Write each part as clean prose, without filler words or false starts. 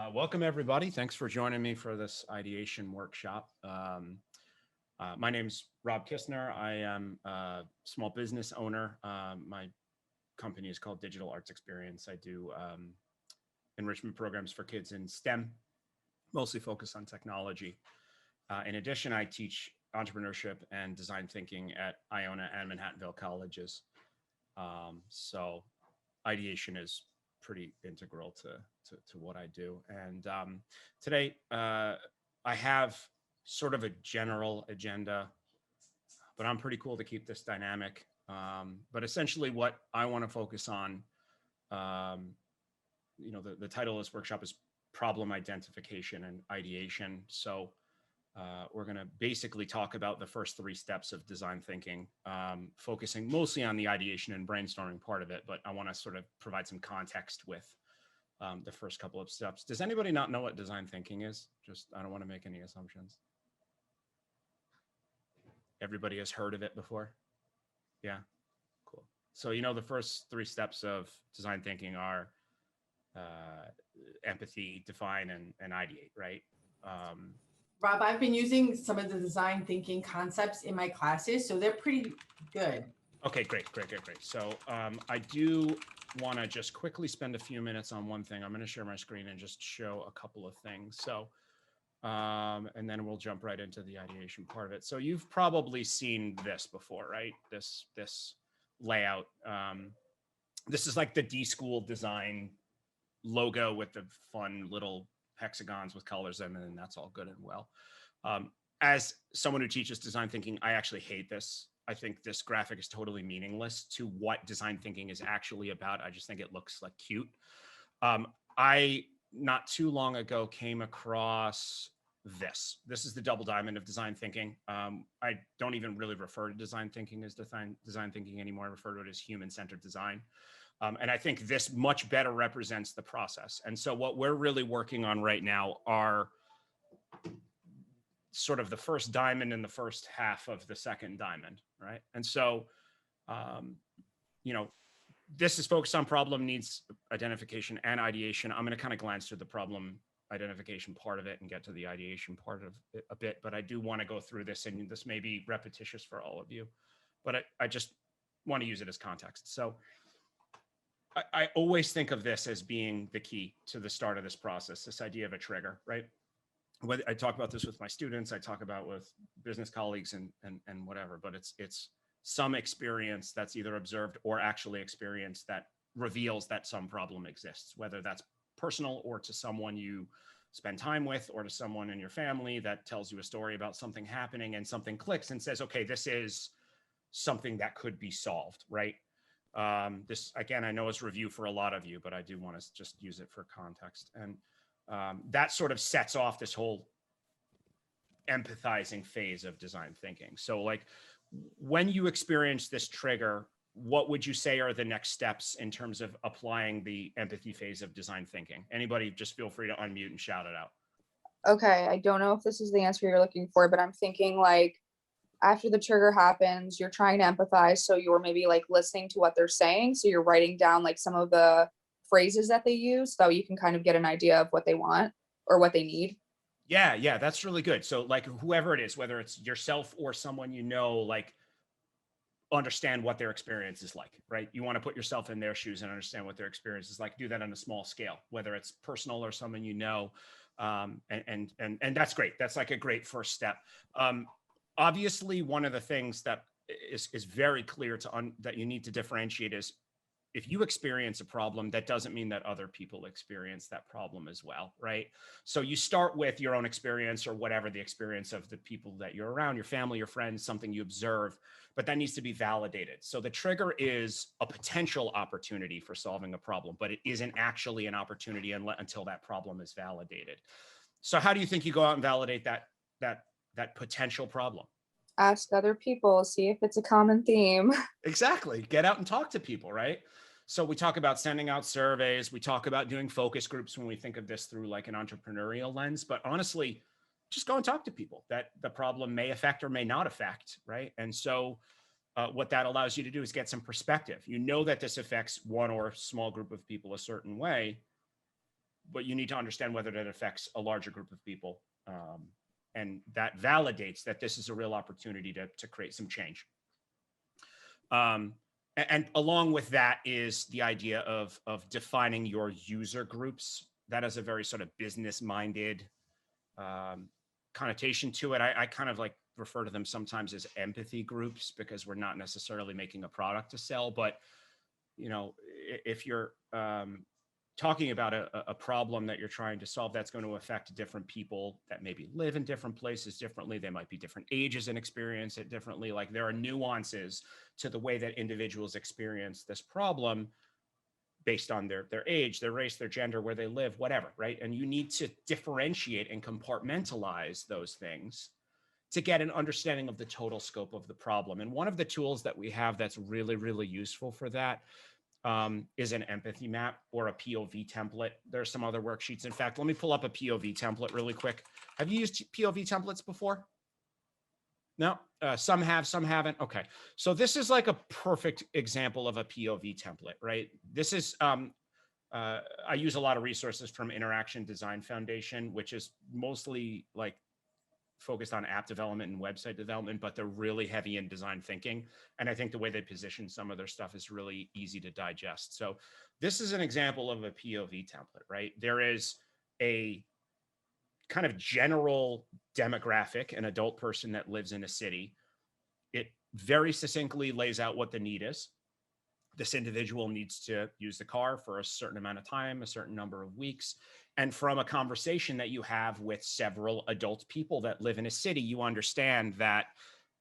Welcome, everybody. Thanks for joining me for this ideation workshop. My name's Rob Kissner. I am a small business owner. My company is called Digital Arts Experience. I do enrichment programs for kids in STEM, mostly focused on technology. In addition, I teach entrepreneurship and design thinking at Iona and Manhattanville colleges. So ideation is pretty integral to what I do. And today I have sort of a general agenda, but I'm pretty cool to keep this dynamic. But essentially what I want to focus on, the title of this workshop is problem identification and ideation. So we're going to basically talk about the first three steps of design thinking, focusing mostly on the ideation and brainstorming part of it, but I want to sort of provide some context with the first couple of steps. Does anybody not know what design thinking is? I don't want to make any assumptions. Everybody has heard of it before? Yeah, cool. So, the first three steps of design thinking are empathy, define, and ideate, right? Rob, I've been using some of the design thinking concepts in my classes, so they're pretty good. Okay, great. So I do want to just quickly spend a few minutes on one thing. I'm going to share my screen and just show a couple of things. So, and then we'll jump right into the ideation part of it. So you've probably seen this before, right? This layout. This is like the D School design logo with the fun little hexagons with colors in, and that's all good and well. As someone who teaches design thinking, I actually hate this. I think this graphic is totally meaningless to what design thinking is actually about. I just think it looks like cute. I not too long ago came across this. This is the double diamond of design thinking. I don't even really refer to design thinking as design thinking anymore. I refer to it as human-centered design. And I think this much better represents the process. And so what we're really working on right now are sort of the first diamond and the first half of the second diamond, right? And so, this is focused on problem needs identification and ideation. I'm going to kind of glance through the problem identification part of it and get to the ideation part of it a bit, but I do want to go through this, and this may be repetitious for all of you, but I just want to use it as context. So I always think of this as being the key to the start of this process, this idea of a trigger, right? I talk about this with my students, I talk about with business colleagues and whatever, but it's some experience that's either observed or actually experienced that reveals that some problem exists, whether that's personal or to someone you spend time with or to someone in your family that tells you a story about something happening and something clicks and says, okay, this is something that could be solved, right? This, again, I know is review for a lot of you, but I do want to just use it for context. And that sort of sets off this whole empathizing phase of design thinking. So like when you experience this trigger, what would you say are the next steps in terms of applying the empathy phase of design thinking? Anybody, just feel free to unmute and shout it out. Okay, I don't know if this is the answer you're looking for, but I'm thinking like after the trigger happens, you're trying to empathize. So you're maybe like listening to what they're saying. So you're writing down like some of the phrases that they use so you can kind of get an idea of what they want or what they need. Yeah, that's really good. So like whoever it is, whether it's yourself or someone like understand what their experience is like, right? You want to put yourself in their shoes and understand what their experience is like. Do that on a small scale, whether it's personal or someone you know, and that's great. That's like a great first step. Obviously, one of the things that is very clear that you need to differentiate is if you experience a problem, that doesn't mean that other people experience that problem as well, right? So you start with your own experience or whatever the experience of the people that you're around, your family, your friends, something you observe, but that needs to be validated. So the trigger is a potential opportunity for solving a problem, but it isn't actually an opportunity until that problem is validated. So how do you think you go out and validate that potential problem? Ask other people, see if it's a common theme. Exactly. Get out and talk to people, right? So we talk about sending out surveys. We talk about doing focus groups when we think of this through like an entrepreneurial lens. But honestly, just go and talk to people that the problem may affect or may not affect, right? And so what that allows you to do is get some perspective. You know that this affects one or small group of people a certain way. but you need to understand whether that affects a larger group of people. And that validates that this is a real opportunity to create some change. And along with that is the idea of defining your user groups. That is a very sort of business-minded connotation to it. I kind of like refer to them sometimes as empathy groups, because we're not necessarily making a product to sell, but you know, if you're talking about a problem that you're trying to solve that's going to affect different people that maybe live in different places differently, they might be different ages and experience it differently. Like there are nuances to the way that individuals experience this problem based on their age, their race, their gender, where they live, whatever, right? And you need to differentiate and compartmentalize those things to get an understanding of the total scope of the problem. And one of the tools that we have that's really, really useful for that is an empathy map or a POV template. There's some other worksheets. In fact, let me pull up a POV template really quick. Have you used POV templates before? No, some have, some haven't. Okay, so this is like a perfect example of a POV template, right? This is, I use a lot of resources from Interaction Design Foundation, which is mostly like focused on app development and website development, but they're really heavy in design thinking. And I think the way they position some of their stuff is really easy to digest. So this is an example of a POV template, right? There is a kind of general demographic, an adult person that lives in a city. It very succinctly lays out what the need is. This individual needs to use the car for a certain amount of time, a certain number of weeks. And from a conversation that you have with several adult people that live in a city, you understand that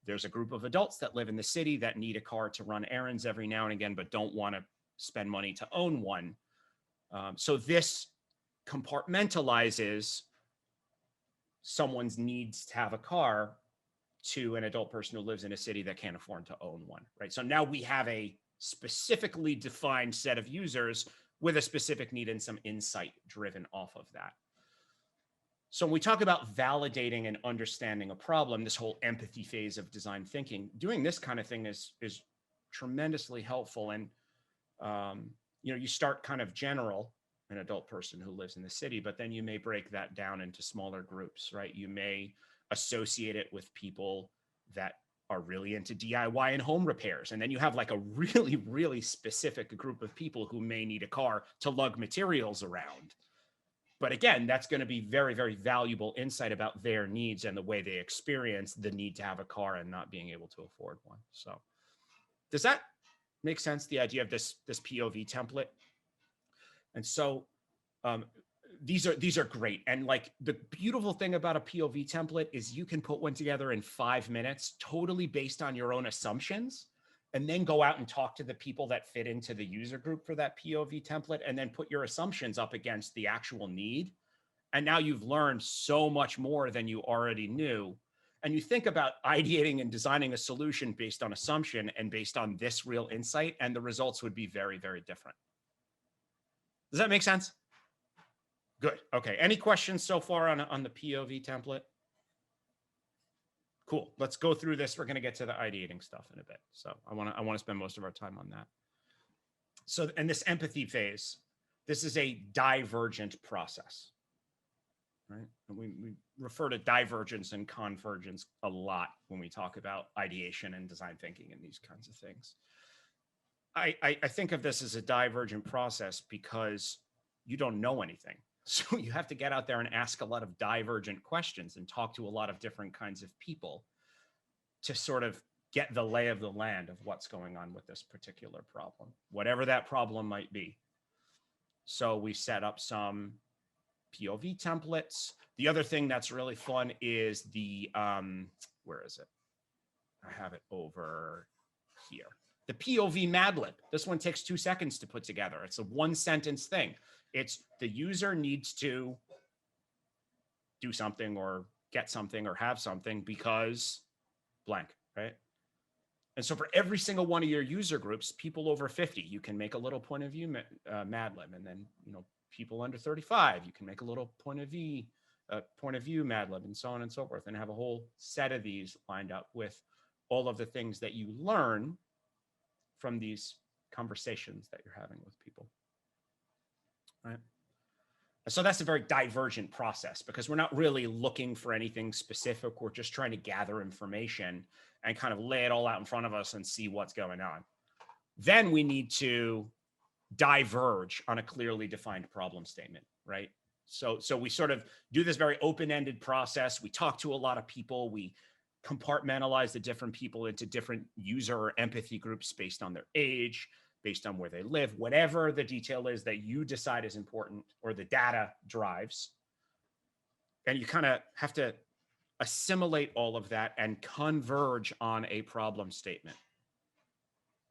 there's a group of adults that live in the city that need a car to run errands every now and again, but don't want to spend money to own one. So this compartmentalizes someone's needs to have a car to an adult person who lives in a city that can't afford to own one, right? So now we have a specifically defined set of users with a specific need and some insight driven off of that. So when we talk about validating and understanding a problem, this whole empathy phase of design thinking, doing this kind of thing is tremendously helpful. And you know, you start kind of general, an adult person who lives in the city, but then you may break that down into smaller groups, right? You may associate it with people that are really into DIY and home repairs. And then you have like a really, really specific group of people who may need a car to lug materials around. But again, that's going to be very, very valuable insight about their needs and the way they experience the need to have a car and not being able to afford one. So does that make sense? The idea of this POV template? And so these are great. And like the beautiful thing about a POV template is you can put one together in 5 minutes, totally based on your own assumptions, and then go out and talk to the people that fit into the user group for that POV template, and then put your assumptions up against the actual need. And now you've learned so much more than you already knew. And you think about ideating and designing a solution based on assumption and based on this real insight, and the results would be very, very different. Does that make sense? Good. Okay. Any questions so far on the POV template? Cool. Let's go through this. We're going to get to the ideating stuff in a bit. So I want to spend most of our time on that. So, and this empathy phase, this is a divergent process, right? And we refer to divergence and convergence a lot when we talk about ideation and design thinking and these kinds of things. I think of this as a divergent process because you don't know anything. So you have to get out there and ask a lot of divergent questions and talk to a lot of different kinds of people to sort of get the lay of the land of what's going on with this particular problem, whatever that problem might be. So we set up some POV templates. The other thing that's really fun is the, where is it? I have it over here. The POV Mad Lib. This one takes 2 seconds to put together. It's a 1-sentence thing. It's the user needs to do something or get something or have something because blank, right? And so for every single one of your user groups, people over 50, you can make a little point of view Mad Lib. And then, you know, people under 35, you can make a little point of view Mad Lib, and so on and so forth, and have a whole set of these lined up with all of the things that you learn from these conversations that you're having with people, right? So that's a very divergent process because we're not really looking for anything specific. We're just trying to gather information and kind of lay it all out in front of us and see what's going on. Then we need to diverge on a clearly defined problem statement, right? So we sort of do this very open-ended process. We talk to a lot of people. We compartmentalize the different people into different user or empathy groups based on their age, based on where they live, whatever the detail is that you decide is important or the data drives. And you kind of have to assimilate all of that and converge on a problem statement.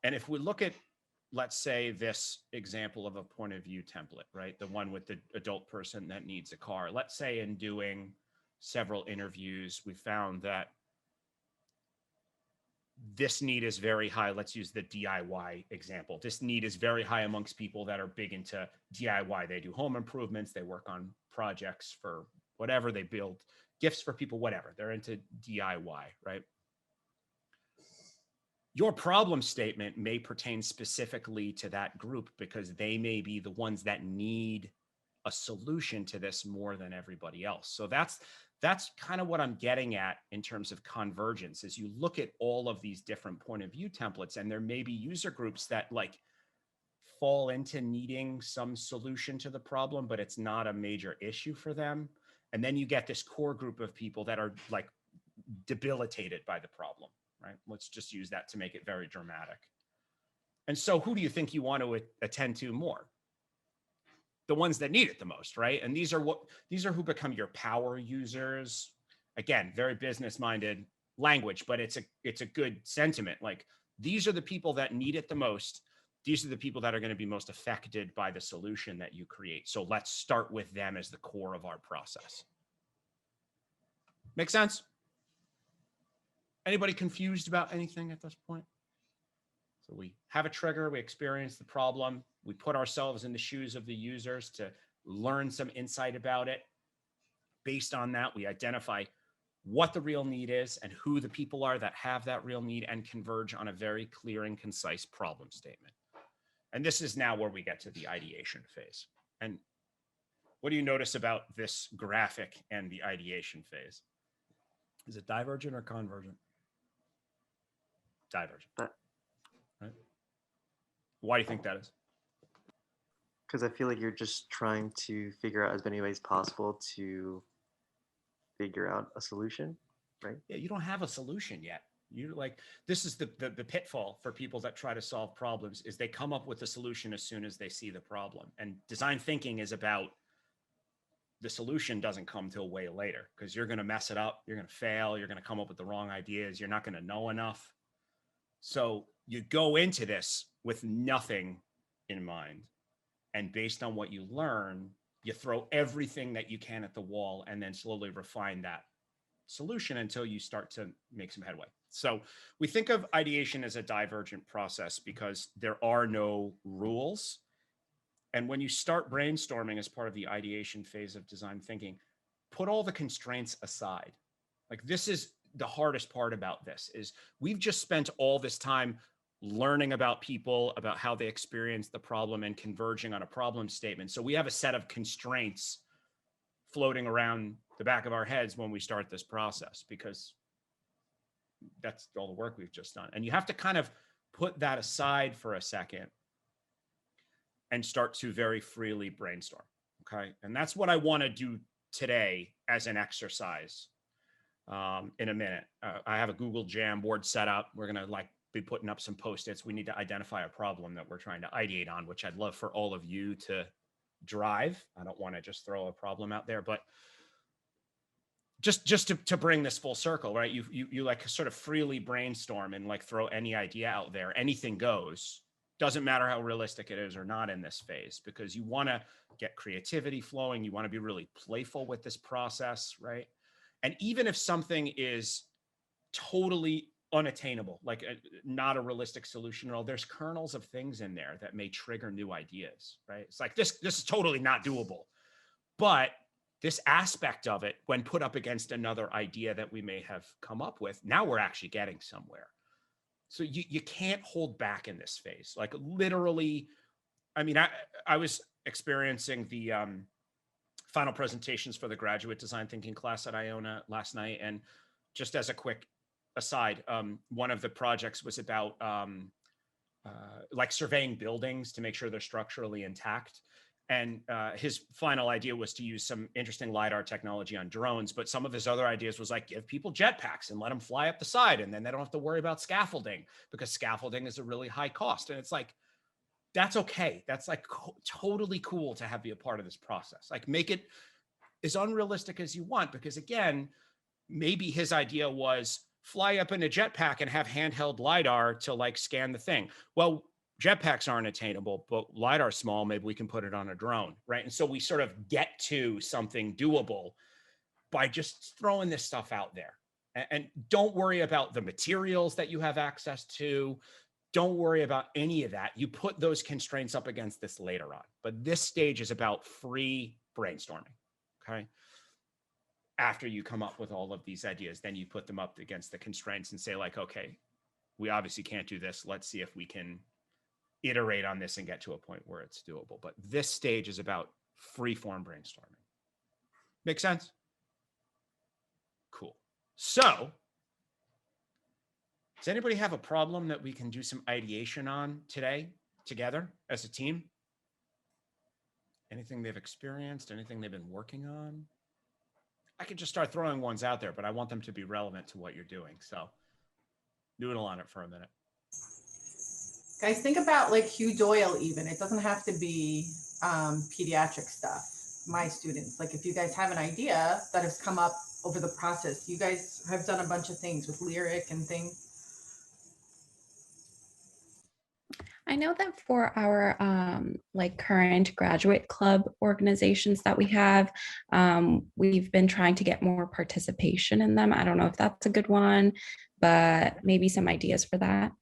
And if we look at, let's say, this example of a point of view template, right? The one with the adult person that needs a car. Let's say in doing several interviews, we found that this need is very high. Let's use the DIY example. This need is very high amongst people that are big into DIY. They do home improvements. They work on projects for whatever. They build gifts for people, whatever. They're into DIY, right? Your problem statement may pertain specifically to that group because they may be the ones that need a solution to this more than everybody else. So that's kind of what I'm getting at in terms of convergence is you look at all of these different point of view templates and there may be user groups that like fall into needing some solution to the problem, but it's not a major issue for them. And then you get this core group of people that are like debilitated by the problem, right? Let's just use that to make it very dramatic. And so who do you think you want to attend to more? The ones that need it the most, right? And these are who become your power users. Again, very business-minded language, but it's a good sentiment. Like these are the people that need it the most. These are the people that are going to be most affected by the solution that you create. So let's start with them as the core of our process. Make sense? Anybody confused about anything at this point? So we have a trigger, we experience the problem, we put ourselves in the shoes of the users to learn some insight about it. Based on that, we identify what the real need is and who the people are that have that real need and converge on a very clear and concise problem statement. And this is now where we get to the ideation phase. And what do you notice about this graphic and the ideation phase? Is it divergent or convergent? Divergent. Right? Why do you think that is? Because I feel like you're just trying to figure out as many ways possible to figure out a solution, right? Yeah, you don't have a solution yet. You're like, this is the pitfall for people that try to solve problems is they come up with a solution as soon as they see the problem. And design thinking is about the solution doesn't come till way later because you're going to mess it up. You're going to fail. You're going to come up with the wrong ideas. You're not going to know enough. So you go into this with nothing in mind. And based on what you learn, you throw everything that you can at the wall and then slowly refine that solution until you start to make some headway. So we think of ideation as a divergent process because there are no rules. And when you start brainstorming as part of the ideation phase of design thinking, put all the constraints aside. Like this is the hardest part about this is we've just spent all this time learning about people, about how they experience the problem and converging on a problem statement. So we have a set of constraints floating around the back of our heads when we start this process because that's all the work we've just done. And you have to kind of put that aside for a second and start to very freely brainstorm, okay? And that's what I want to do today as an exercise in a minute. I have a Google Jamboard set up. We're going to be putting up some Postits. We need to identify a problem that we're trying to ideate on, which I'd love for all of you to drive. I don't want to just throw a problem out there, but just to bring this full circle, right? You like sort of freely brainstorm and like throw any idea out there. Anything goes. Doesn't matter how realistic it is or not in this phase, because you want to get creativity flowing. You want to be really playful with this process, right? And even if something is totally unattainable, like not a realistic solution at all, there's kernels of things in there that may trigger new ideas, right? It's like this is totally not doable. But this aspect of it, when put up against another idea that we may have come up with, now we're actually getting somewhere. So you can't hold back in this phase. Like literally, I mean, I was experiencing the final presentations for the graduate design thinking class at Iona last night. And just as a quick aside, one of the projects was about like surveying buildings to make sure they're structurally intact. And his final idea was to use some interesting LiDAR technology on drones. But some of his other ideas was like, give people jetpacks and let them fly up the side. And then they don't have to worry about scaffolding, because scaffolding is a really high cost. And it's like, that's okay. That's like totally cool to have be a part of this process. Like, make it as unrealistic as you want, because again, maybe his idea was fly up in a jetpack and have handheld LiDAR to like scan the thing. Well, jetpacks aren't attainable, but LiDAR's small. Maybe we can put it on a drone, right? And so we sort of get to something doable by just throwing this stuff out there. And don't worry about the materials that you have access to. Don't worry about any of that. You put those constraints up against this later on. But this stage is about free brainstorming, okay? After you come up with all of these ideas, then you put them up against the constraints and say like, okay, we obviously can't do this. Let's see if we can iterate on this and get to a point where it's doable. But this stage is about free form brainstorming. Make sense? Cool. So does anybody have a problem that we can do some ideation on today together as a team? Anything they've experienced, anything they've been working on? I could just start throwing ones out there, but I want them to be relevant to what you're doing. So noodle on it for a minute. Guys, think about like Hugh Doyle even. It doesn't have to be pediatric stuff. My students, like if you guys have an idea that has come up over the process, you guys have done a bunch of things with lyric and things. I know that for our like current graduate club organizations that we have, we've been trying to get more participation in them. I don't know if that's a good one, but maybe some ideas for that.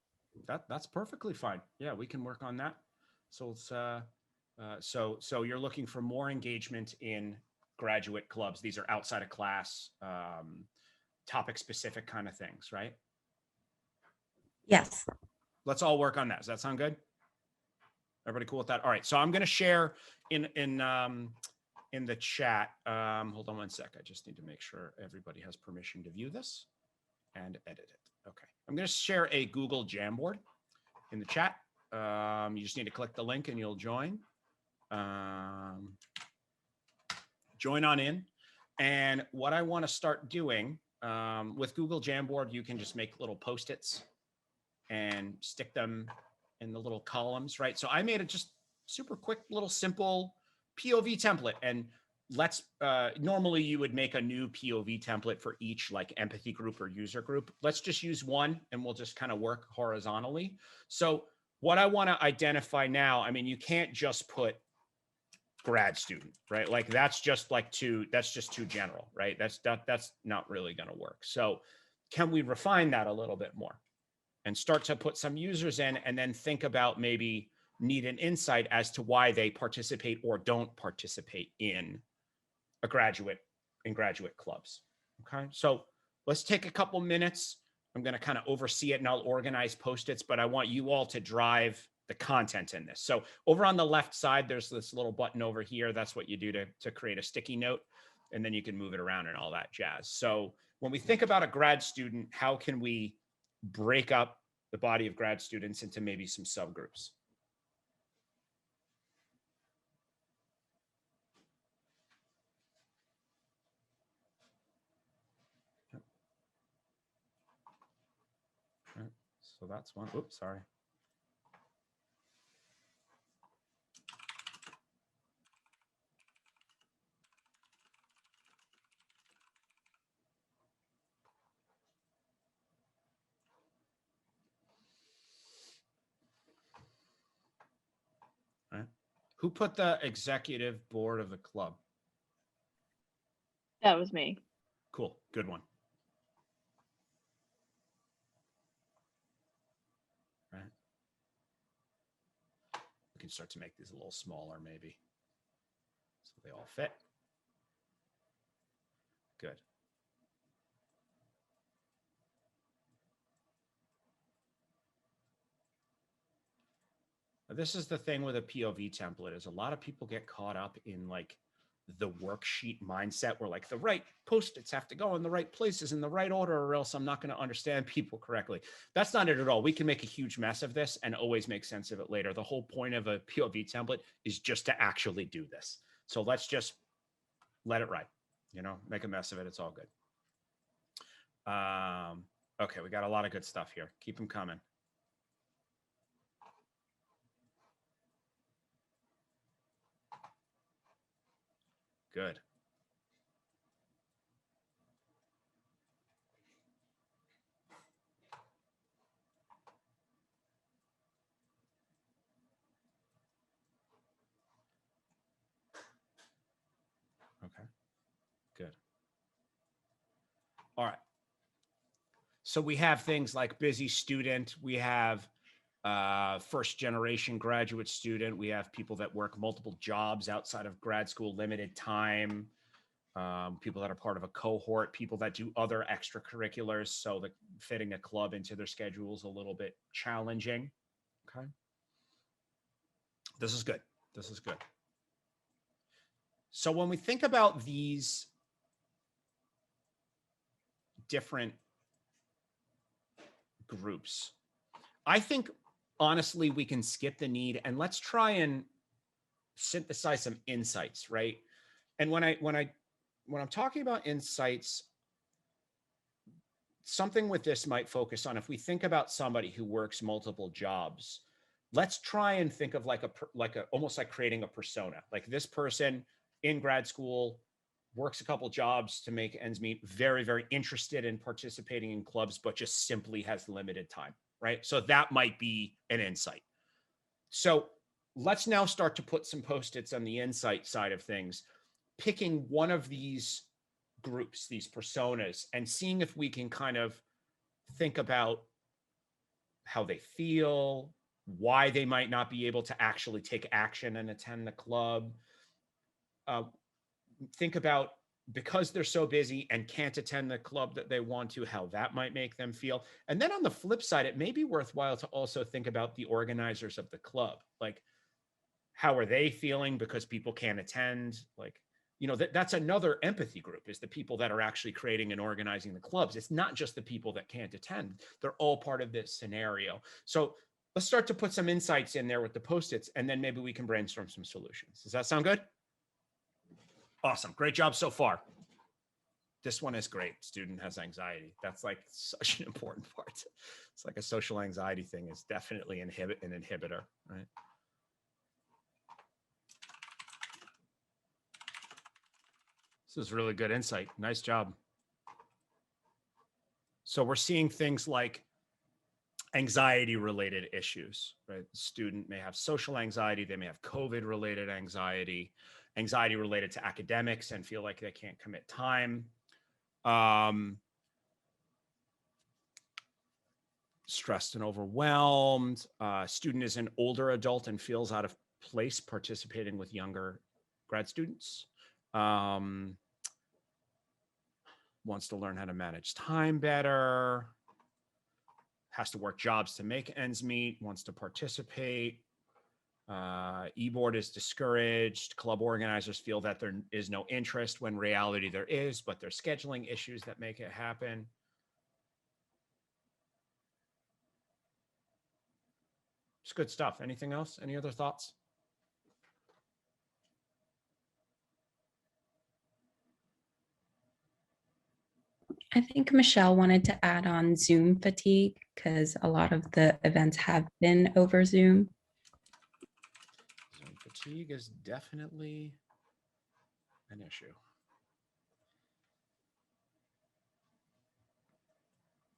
That's perfectly fine. Yeah, we can work on that. So it's so you're looking for more engagement in graduate clubs. These are outside of class, topic specific kind of things, right? Yes. Let's all work on that. Does that sound good? Everybody cool with that? All right. So I'm going to share in the chat. Hold on one sec. I just need to make sure everybody has permission to view this and edit it. Okay. I'm going to share a Google Jamboard in the chat. You just need to click the link and you'll join. Join on in. And what I want to start doing with Google Jamboard, you can just make little Postits and stick them in the little columns, right? So I made a just super quick little simple POV template. And let's normally you would make a new POV template for each like empathy group or user group. Let's just use one and we'll just kind of work horizontally. So what I want to identify now, I mean, you can't just put grad student, right? Like that's just too general, right? That's not really going to work. So can we refine that a little bit more and start to put some users in and then think about maybe need an insight as to why they participate or don't participate in graduate clubs. Okay. So let's take a couple minutes. I'm going to kind of oversee it and I'll organize Post-its, but I want you all to drive the content in this. So over on the left side, there's this little button over here. That's what you do to create a sticky note. And then you can move it around and all that jazz. So when we think about a grad student, how can we break up the body of grad students into maybe some subgroups? So that's one. Oops, sorry. All right. Who put the executive board of the club? That was me. Cool. Good one. Right. We can start to make these a little smaller, maybe, so they all fit. Good. Now, this is the thing with a POV template is a lot of people get caught up in like the worksheet mindset where like the right Post-its have to go in the right places in the right order, or else I'm not going to understand people correctly. That's not it at all. We can make a huge mess of this and always make sense of it later. The whole point of a POV template is just to actually do this. So let's just let it ride, you know, make a mess of it. It's all good. Okay, we got a lot of good stuff here. Keep them coming. Good. Okay, good. All right. So we have things like busy student. We have first generation graduate student. We have people that work multiple jobs outside of grad school, limited time. People that are part of a cohort, people that do other extracurriculars. So the fitting a club into their schedule is a little bit challenging. Okay. This is good. This is good. So when we think about these different groups, I think honestly we can skip the need and let's try and synthesize some insights, right? And when I'm talking about insights, something with this might focus on if we think about somebody who works multiple jobs, let's try and think of like a almost like creating a persona. Like this person in grad school works a couple jobs to make ends meet, very, very interested in participating in clubs, but just simply has limited time, right? So that might be an insight. So let's now start to put some Post-its on the insight side of things, picking one of these groups, these personas, and seeing if we can kind of think about how they feel, why they might not be able to actually take action and attend the club. Think about because they're so busy and can't attend the club that they want to, how that might make them feel. And then on the flip side, it may be worthwhile to also think about the organizers of the club. Like, how are they feeling because people can't attend? Like, you know, that's another empathy group, is the people that are actually creating and organizing the clubs. It's not just the people that can't attend. They're all part of this scenario. So let's start to put some insights in there with the Post-its, and then maybe we can brainstorm some solutions. Does that sound good? Awesome. Great job so far. This one is great. Student has anxiety. That's like such an important part. It's like a social anxiety thing is definitely an inhibitor, right? This is really good insight. Nice job. So we're seeing things like anxiety-related issues, right? The student may have social anxiety. They may have COVID-related anxiety, anxiety related to academics and feel like they can't commit time. Stressed and overwhelmed. Student is an older adult and feels out of place participating with younger grad students. Wants to learn how to manage time better, has to work jobs to make ends meet, wants to participate. E-board is discouraged. Club organizers feel that there is no interest when reality there is, but there's scheduling issues that make it happen. It's good stuff. Anything else? Any other thoughts? I think Michelle wanted to add on Zoom fatigue because a lot of the events have been over Zoom. Zoom fatigue is definitely an issue.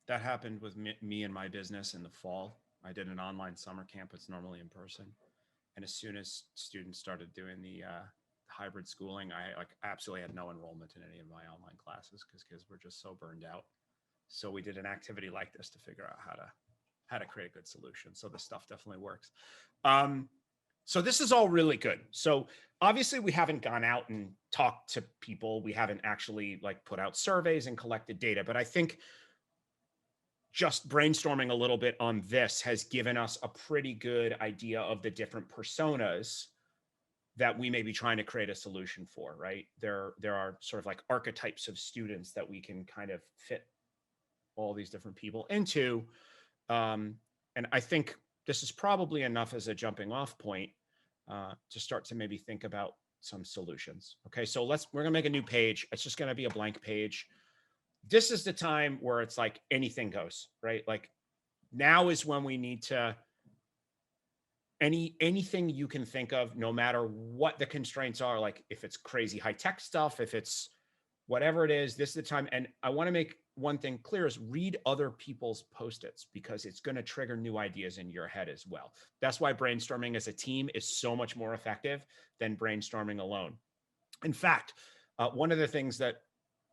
That happened with me and my business in the fall. I did an online summer camp. It's normally in person. And as soon as students started doing the hybrid schooling, I absolutely had no enrollment in any of my online classes because kids were just so burned out. So we did an activity like this to figure out how to create a good solution. So this stuff definitely works. So this is all really good. So obviously we haven't gone out and talked to people. We haven't actually like put out surveys and collected data, but I think just brainstorming a little bit on this has given us a pretty good idea of the different personas that we may be trying to create a solution for, right? There are sort of like archetypes of students that we can kind of fit all these different people into. And I think this is probably enough as a jumping off point to start to maybe think about some solutions. Okay, so we're gonna make a new page. It's just gonna be a blank page. This is the time where it's like anything goes, right? Like now is when we need to, anything you can think of, no matter what the constraints are, like if it's crazy high tech stuff, if it's whatever it is, this is the time. And I want to make one thing clear is read other people's Post-its, because it's going to trigger new ideas in your head as well. That's why brainstorming as a team is so much more effective than brainstorming alone. In fact, one of the things that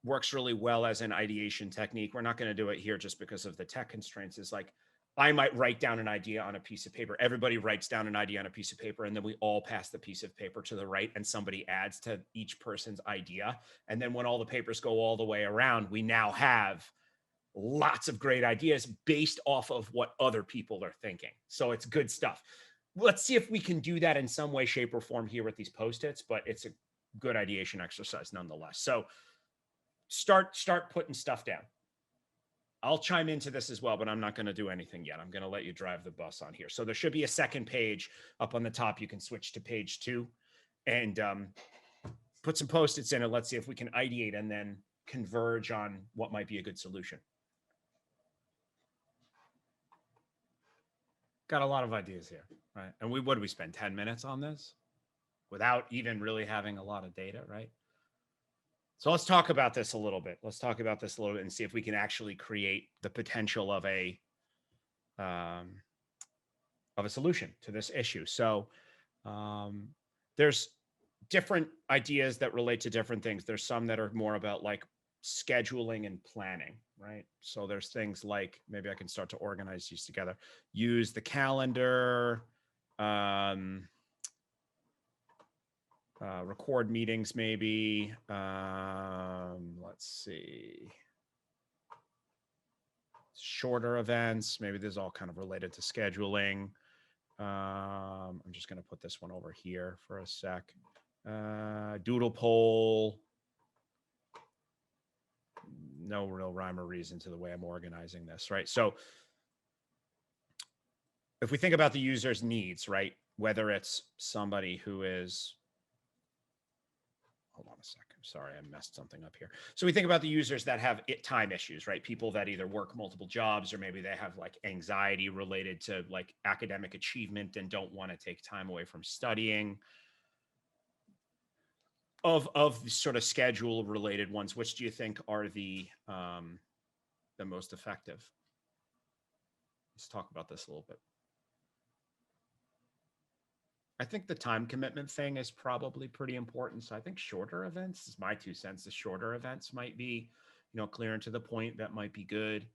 works really well as an ideation technique, we're not going to do it here just because of the tech constraints, is like, I might write down an idea on a piece of paper. Everybody writes down an idea on a piece of paper, and then we all pass the piece of paper to the right, and somebody adds to each person's idea. And then when all the papers go all the way around, we now have lots of great ideas based off of what other people are thinking. So it's good stuff. Let's see if we can do that in some way, shape, or form here with these Post-its, but it's a good ideation exercise nonetheless. So start putting stuff down. I'll chime into this as well, but I'm not going to do anything yet. I'm going to let you drive the bus on here. So there should be a second page up on the top. You can switch to page 2 and put some Post-its in it. Let's see if we can ideate and then converge on what might be a good solution. Got a lot of ideas here, right? And what did we spend 10 minutes on this without even really having a lot of data, right? So let's talk about this a little bit. Let's talk about this a little bit and see if we can actually create the potential of a solution to this issue. So there's different ideas that relate to different things. There's some that are more about like scheduling and planning, right? So there's things like, maybe I can start to organize these together. Use the calendar, record meetings, maybe. Let's see. Shorter events. Maybe this is all kind of related to scheduling. I'm just going to put this one over here for a sec. Doodle poll. No real rhyme or reason to the way I'm organizing this, right? So if we think about the user's needs, right? Whether it's somebody who is, hold on a second. Sorry, I messed something up here. So we think about the users that have time issues, right? People that either work multiple jobs, or maybe they have like anxiety related to like academic achievement and don't want to take time away from studying. Of the sort of schedule related ones, which do you think are the most effective? Let's talk about this a little bit. I think the time commitment thing is probably pretty important. So I think shorter events is my 2 cents. The shorter events might be, clear and to the point. That might be good.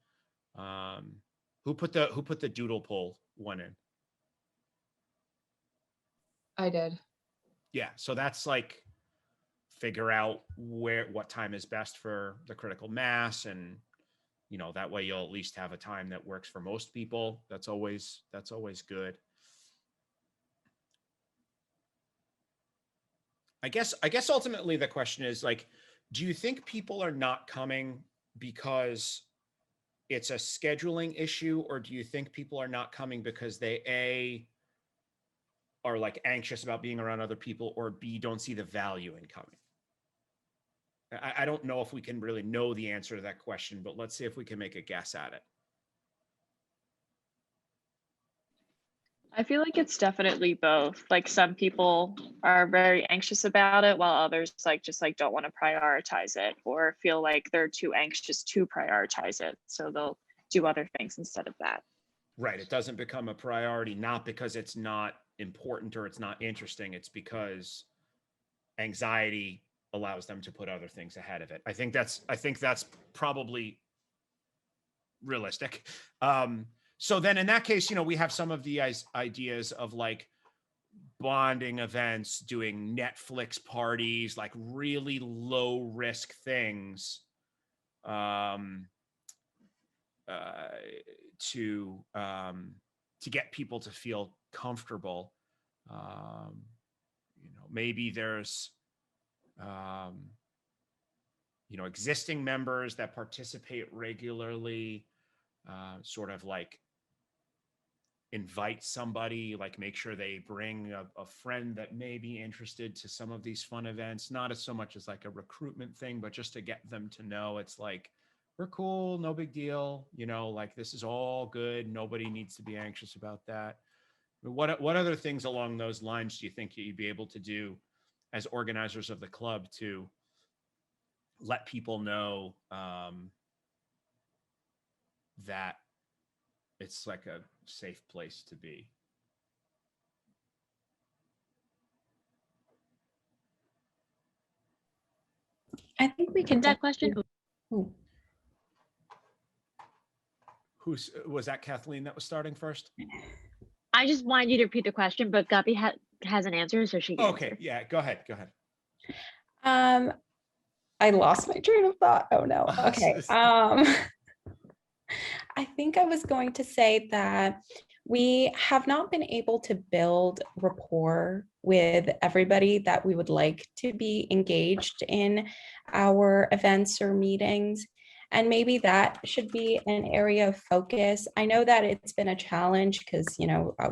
Who put the doodle poll one in? I did. Yeah. So that's like, figure out what time is best for the critical mass, and that way you'll at least have a time that works for most people. That's always good. I guess ultimately the question is like, do you think people are not coming because it's a scheduling issue, or do you think people are not coming because they are like anxious about being around other people, or B, don't see the value in coming? I don't know if we can really know the answer to that question, but let's see if we can make a guess at it. I feel like it's definitely both. Like some people are very anxious about it, while others just don't want to prioritize it, or feel like they're too anxious to prioritize it. So they'll do other things instead of that. Right. It doesn't become a priority, not because it's not important or it's not interesting. It's because anxiety allows them to put other things ahead of it. I think that's probably realistic. So then in that case, we have some of the ideas of like bonding events, doing Netflix parties, like really low risk things to get people to feel comfortable. maybe there's, existing members that participate regularly, sort of like invite somebody, like make sure they bring a friend that may be interested to some of these fun events, not as so much as like a recruitment thing, but just to get them to know it's like, we're cool, no big deal, like this is all good. Nobody needs to be anxious about that. What other things along those lines do you think you'd be able to do as organizers of the club to let people know that it's like a safe place to be? I think we can That question. Ooh. Was that Kathleen that was starting first? I just wanted you to repeat the question, but Guppy has an answer, so she can Okay, answer. yeah, go ahead. I lost my train of thought. Oh no. Okay. I think I was going to say that we have not been able to build rapport with everybody that we would like to be engaged in our events or meetings. And maybe that should be an area of focus. I know that it's been a challenge because,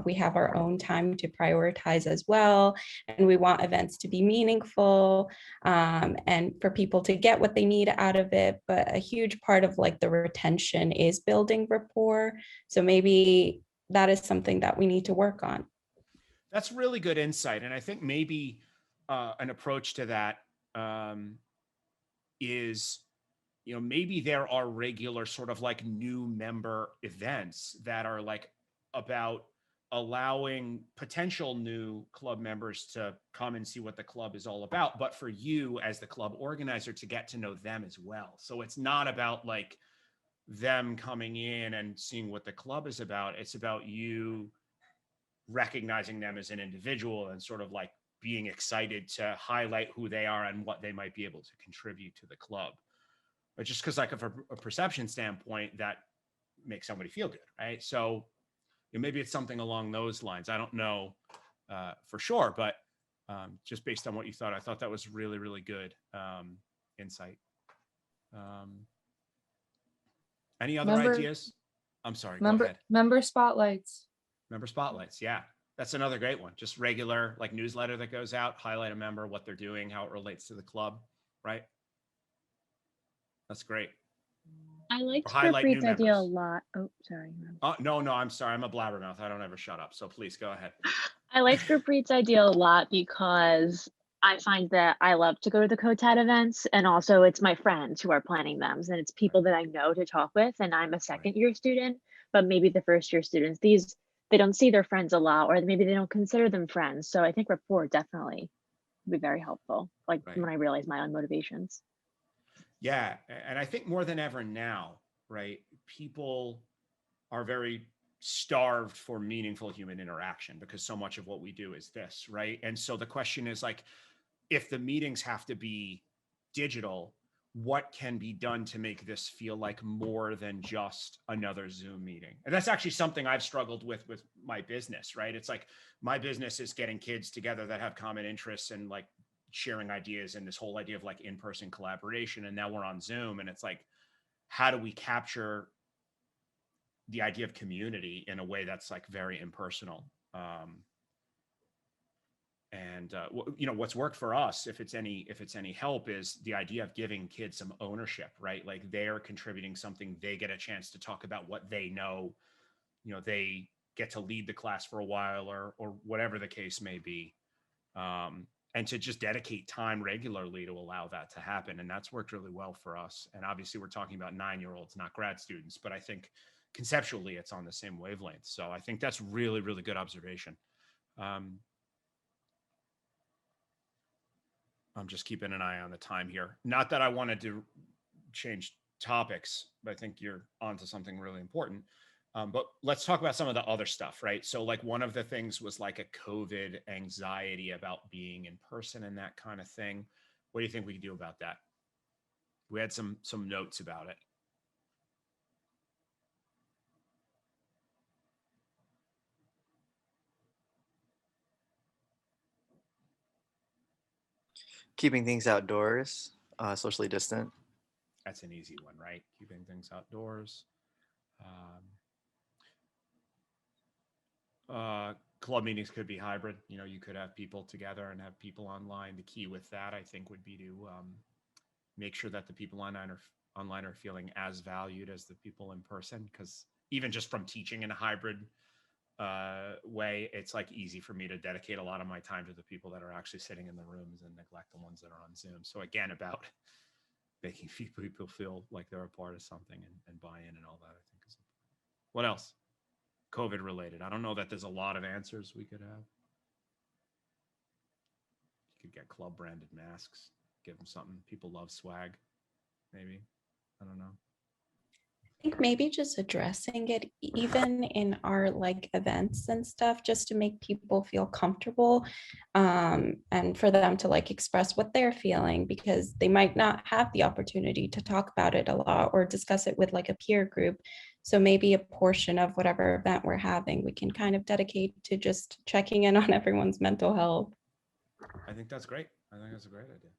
we have our own time to prioritize as well. And we want events to be meaningful and for people to get what they need out of it. But a huge part of like the retention is building rapport. So maybe that is something that we need to work on. That's really good insight. And I think maybe an approach to that is, maybe there are regular sort of like new member events that are like about allowing potential new club members to come and see what the club is all about, but for you as the club organizer to get to know them as well. So it's not about like them coming in and seeing what the club is about. It's about you recognizing them as an individual and sort of like being excited to highlight who they are and what they might be able to contribute to the club. But just because like from a perception standpoint, that makes somebody feel good, right? So maybe it's something along those lines. I don't know for sure, but just based on what you thought, I thought that was really, really good insight. Any other ideas? I'm sorry, go ahead. Member spotlights. Member spotlights, yeah. That's another great one. Just regular like newsletter that goes out, highlight a member, what they're doing, how it relates to the club, right? That's great. I liked Highlight Gurpreet's new idea a members. lot. Oh, sorry. No, I'm sorry. I'm a blabbermouth. I don't ever shut up. So please go ahead. I liked Gurpreet's idea a lot because I find that I love to go to the COTAD events, and also it's my friends who are planning them, and it's people that I know to talk with. And I'm a second year student, but maybe the first year students, they don't see their friends a lot, or maybe they don't consider them friends. So I think rapport definitely would be very helpful, like when I realize my own motivations. Yeah. And I think more than ever now, right, people are very starved for meaningful human interaction because so much of what we do is this, right? And so the question is like, if the meetings have to be digital, what can be done to make this feel like more than just another Zoom meeting? And that's actually something I've struggled with my business, right? It's like my business is getting kids together that have common interests and like sharing ideas and this whole idea of like in-person collaboration. And now we're on Zoom, and it's like, how do we capture the idea of community in a way that's like very impersonal? What's worked for us, if it's any help, is the idea of giving kids some ownership, right? Like they're contributing something, they get a chance to talk about what they know, they get to lead the class for a while or whatever the case may be. And to just dedicate time regularly to allow that to happen. And that's worked really well for us. And obviously we're talking about 9-year-olds, not grad students, but I think conceptually it's on the same wavelength. So I think that's really, really good observation. I'm just keeping an eye on the time here. Not that I wanted to change topics, but I think you're onto something really important. But let's talk about some of the other stuff, right? So like one of the things was like a COVID anxiety about being in person and that kind of thing. What do you think we can do about that? We had some notes about it. keeping things outdoors, socially distant. That's an easy one, right? Keeping things outdoors. Club meetings could be hybrid. You know, you could have people together and have people online. The key with that, I think, would be to make sure that the people online are feeling as valued as the people in person. Because even just from teaching in a hybrid way, it's like easy for me to dedicate a lot of my time to the people that are actually sitting in the rooms and neglect the ones that are on Zoom. So again, about making people feel like they're a part of something and buy in and all that, I think is important. What else? COVID related. I don't know that there's a lot of answers we could have. You could get club branded masks, give them something. People love swag, maybe. I don't know. I think maybe just addressing it even in our like events and stuff, just to make people feel comfortable, and for them to like express what they're feeling, because they might not have the opportunity to talk about it a lot or discuss it with like a peer group. So maybe a portion of whatever event we're having, we can kind of dedicate to just checking in on everyone's mental health. I think that's great. I think that's a great idea.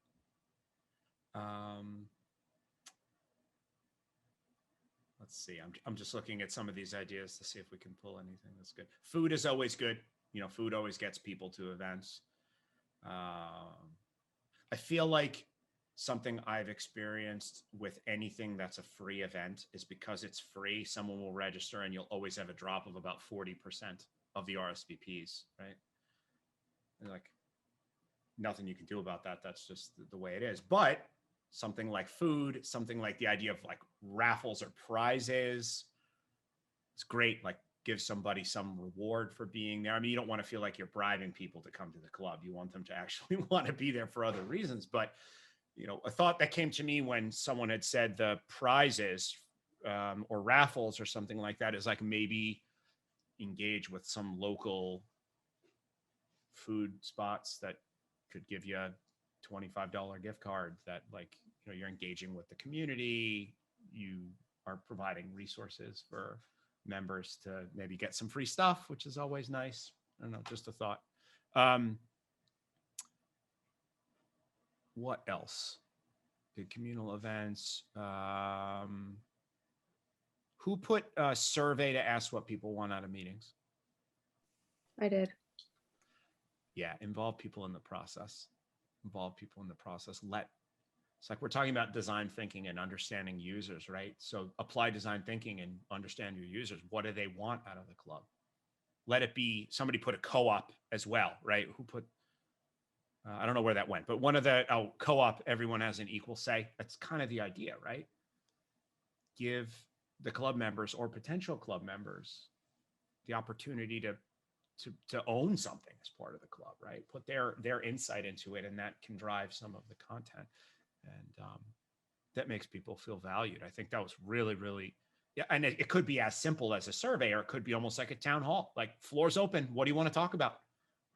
Let's see. I'm just looking at some of these ideas to see if we can pull anything that's good. Food is always good. You know, food always gets people to events. I feel like something I've experienced with anything that's a free event is because it's free, someone will register and you'll always have a drop of about 40% of the RSVPs, right? And like, nothing you can do about that. That's just the way it is. But something like food, something like the idea of like raffles or prizes, it's great. Like give somebody some reward for being there. I mean, you don't want to feel like you're bribing people to come to the club. You want them to actually want to be there for other reasons. But, you know, a thought that came to me when someone had said the prizes or raffles or something like that is like maybe engage with some local food spots that could give you a $25 gift card that, like, you know, you're engaging with the community, you are providing resources for members to maybe get some free stuff, which is always nice. I don't know, just a thought. What else? Did communal events? Who put a survey to ask what people want out of meetings? I did. Yeah, involve people in the process. Involve people in the process. It's like we're talking about design thinking and understanding users, right? So apply design thinking and understand your users. What do they want out of the club? Let it be, somebody put a co-op as well, right? Who put, I don't know where that went, but one of the, co-op, everyone has an equal say. That's kind of the idea, right? Give the club members or potential club members the opportunity to own something as part of the club, right? Put their insight into it, and that can drive some of the content, and that makes people feel valued. I think that was really, really, yeah. And it could be as simple as a survey, or it could be almost like a town hall, like floor's open. What do you want to talk about,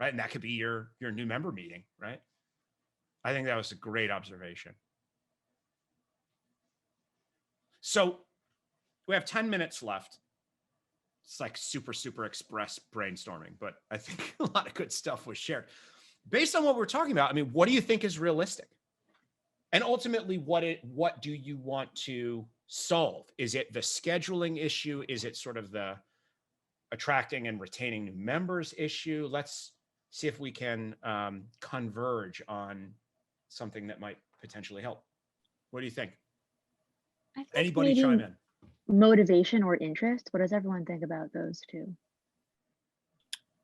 right? And that could be your new member meeting, right? I think that was a great observation. So we have 10 minutes left. It's like super express brainstorming, but I think a lot of good stuff was shared. Based on what we're talking about, I mean, what do you think is realistic? And ultimately, what do you want to solve? Is it the scheduling issue? Is it sort of the attracting and retaining new members issue? Let's see if we can converge on something that might potentially help. What do you think? I think Anybody maybe chime in? motivation or interest. What does everyone think about those two?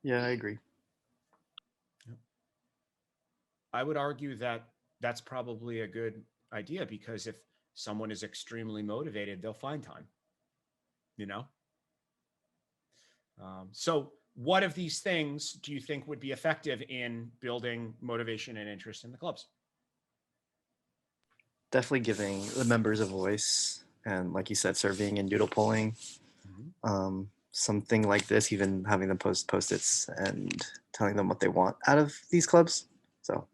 Yeah, I agree. I would argue that that's probably a good idea, because if someone is extremely motivated, they'll find time, you know? So what of these things do you think would be effective in building motivation and interest in the clubs? Definitely giving the members a voice, and like you said, surveying and doodle polling. Something like this, even having them post Postits and telling them what they want out of these clubs. So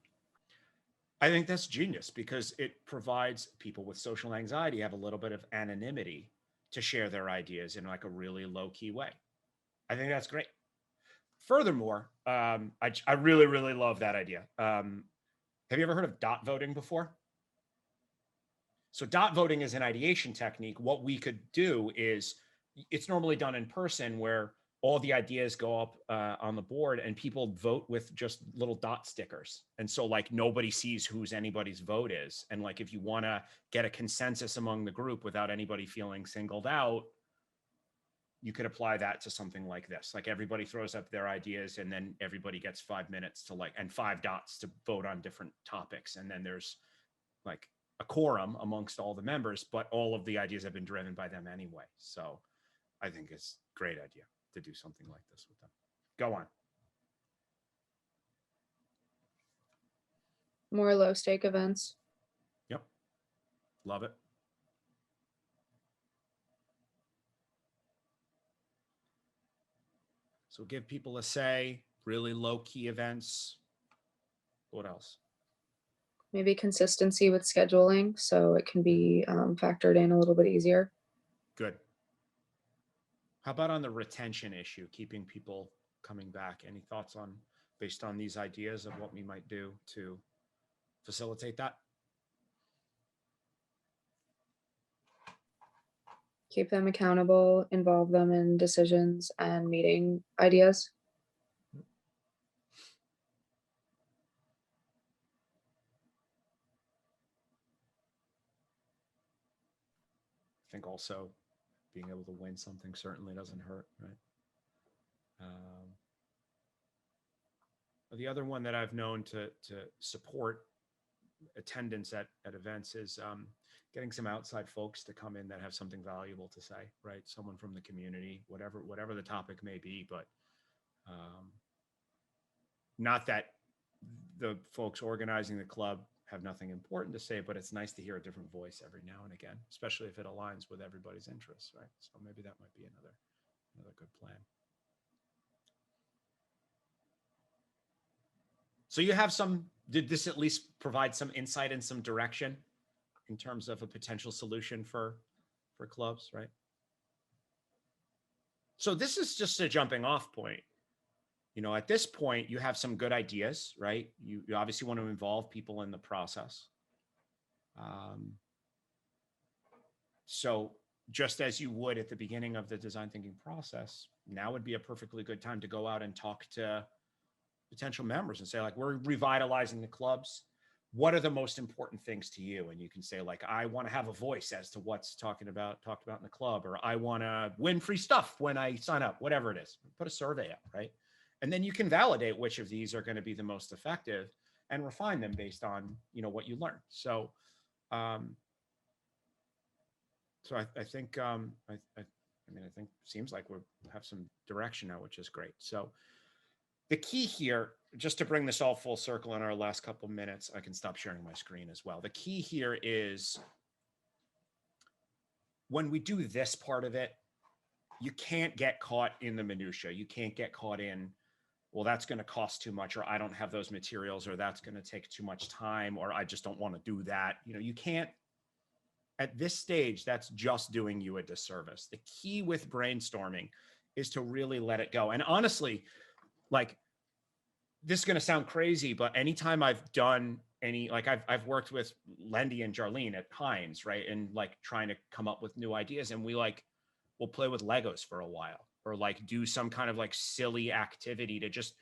I think that's genius, because it provides people with social anxiety have a little bit of anonymity to share their ideas in like a really low key way. I think that's great. Furthermore, I really love that idea. Have you ever heard of dot voting before? So dot voting is an ideation technique. What we could do is, it's normally done in person where all the ideas go up on the board and people vote with just little dot stickers. And so like nobody sees whose anybody's vote is. And like if you want to get a consensus among the group without anybody feeling singled out, you could apply that to something like this. Like everybody throws up their ideas and then everybody gets 5 minutes to like, and 5 dots to vote on different topics. And then there's like a quorum amongst all the members, but all of the ideas have been driven by them anyway. So I think it's a great idea to do something like this with them. Go on. More low stake events. Yep. Love it. So give people a say, really low key events. What else? Maybe consistency with scheduling, so it can be factored in a little bit easier. Good. How about on the retention issue, keeping people coming back? Any thoughts on, based on these ideas of what we might do to facilitate that? Keep them accountable, involve them in decisions and meeting ideas. I think also being able to win something certainly doesn't hurt, right? The other one that I've known to support attendance at events is getting some outside folks to come in that have something valuable to say, right? Someone from the community, whatever the topic may be, but not that the folks organizing the club have nothing important to say, but it's nice to hear a different voice every now and again, especially if it aligns with everybody's interests, right? So maybe that might be another good plan. So you have did this at least provide some insight and some direction in terms of a potential solution for clubs, right? So this is just a jumping off point. You know, at this point, you have some good ideas, right? You obviously want to involve people in the process. So just as you would at the beginning of the design thinking process, now would be a perfectly good time to go out and talk to potential members and say, like, we're revitalizing the clubs. What are the most important things to you? And you can say, like, I want to have a voice as to what's talked about in the club, or I want to win free stuff when I sign up, whatever it is. Put a survey up, right? And then you can validate which of these are going to be the most effective and refine them based on, you know, what you learn. So, I think, I think seems like we have some direction now, which is great. So the key here, just to bring this all full circle in our last couple minutes, I can stop sharing my screen as well. The key here is when we do this part of it, you can't get caught in the minutia. You can't get caught in, well, that's going to cost too much, or I don't have those materials, or that's going to take too much time, or I just don't want to do that. You know, you can't, at this stage, that's just doing you a disservice. The key with brainstorming is to really let it go. And honestly, like, this is going to sound crazy, but anytime I've done any, like I've worked with Lendy and Jarlene at Heinz, right? And like trying to come up with new ideas, and we'll play with Legos for a while, or like do some kind of like silly activity to just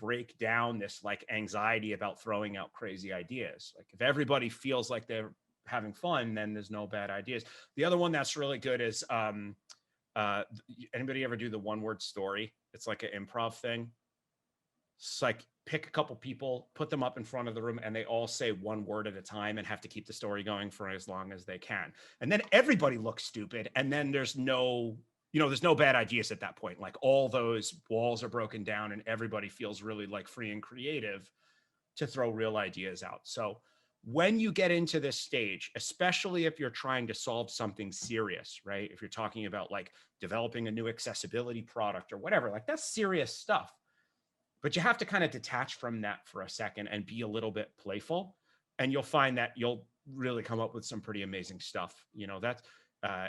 break down this like anxiety about throwing out crazy ideas. Like if everybody feels like they're having fun, then there's no bad ideas. The other one that's really good is, anybody ever do the one word story? It's like an improv thing. It's like pick a couple people, put them up in front of the room, and they all say one word at a time and have to keep the story going for as long as they can. And then everybody looks stupid. And then there's no bad ideas at that point. Like all those walls are broken down and everybody feels really like free and creative to throw real ideas out. So when you get into this stage, especially if you're trying to solve something serious, right? If you're talking about like developing a new accessibility product or whatever, like that's serious stuff. But you have to kind of detach from that for a second and be a little bit playful. And you'll find that you'll really come up with some pretty amazing stuff. You know, that's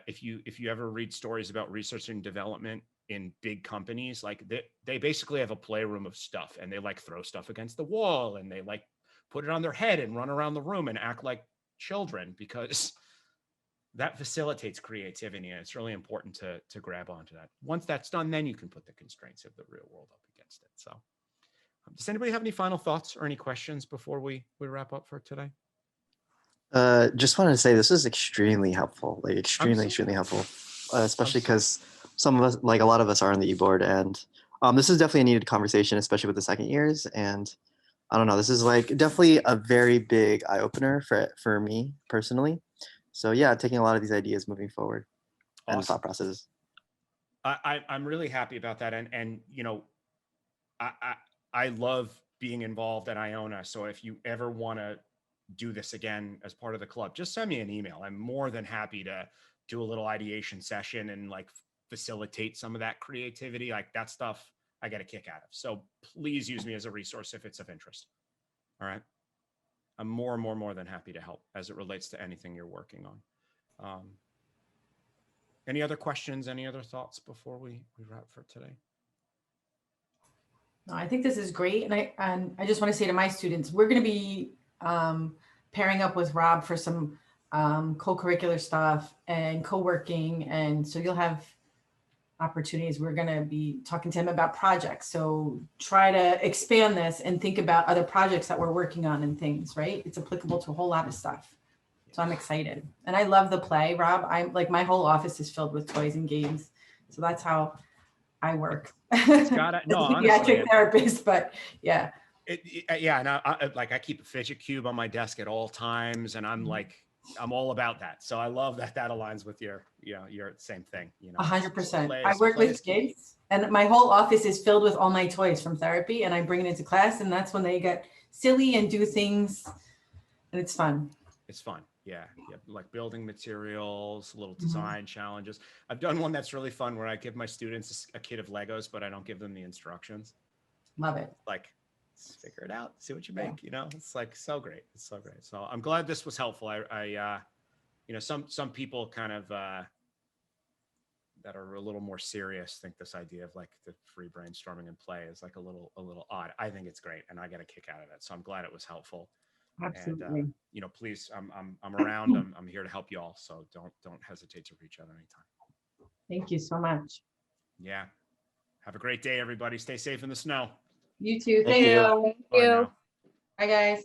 if you ever read stories about research and development in big companies, like they basically have a playroom of stuff, and they like throw stuff against the wall, and they like put it on their head and run around the room and act like children, because that facilitates creativity, and it's really important to grab onto that. Once that's done, then you can put the constraints of the real world up against it. So does anybody have any final thoughts or any questions before we wrap up for today? Just wanted to say this is extremely helpful, like extremely helpful, especially because some of us, like a lot of us, are on the e-board, and this is definitely a needed conversation, especially with the second years. And I don't know, this is like definitely a very big eye opener for me personally. So yeah, taking a lot of these ideas moving forward and thought processes. I'm really happy about that, and you know, I love being involved at Iona. So if you ever want to do this again as part of the club, just send me an email. I'm more than happy to do a little ideation session and like facilitate some of that creativity. Like that stuff I get a kick out of. So please use me as a resource if it's of interest. All right. I'm more than happy to help as it relates to anything you're working on. Any other questions, any other thoughts before we wrap for today? No, I think this is great. And I just want to say to my students, we're going to be pairing up with Rob for some co-curricular stuff and co-working. And so you'll have opportunities. We're going to be talking to him about projects. So try to expand this and think about other projects that we're working on and things, right? It's applicable to a whole lot of stuff. So I'm excited. And I love the play, Rob. I'm like, my whole office is filled with toys and games. So that's how I work. It's gotta, no, honestly, pediatric therapist, but yeah. Yeah, and I keep a fidget cube on my desk at all times, and I'm like, I'm all about that. So I love that aligns with your same thing. You know, 100%. I work with kids, and my whole office is filled with all my toys from therapy, and I bring it into class, and that's when they get silly and do things, and it's fun. It's fun. Yeah, like building materials, little design challenges. I've done one that's really fun where I give my students a kit of Legos, but I don't give them the instructions. Love it. Like, figure it out, see what you make. You know, it's like so great. It's so great. So I'm glad this was helpful. I you know, some people kind of that are a little more serious think this idea of like the free brainstorming and play is like a little odd. I think it's great, and I get a kick out of it. So I'm glad it was helpful. Absolutely. And you know, please, I'm around. I'm here to help you all. So don't hesitate to reach out anytime. Thank you so much. Yeah. Have a great day, everybody. Stay safe in the snow. You too. Thank you. Thank you. Bye now. Bye, guys.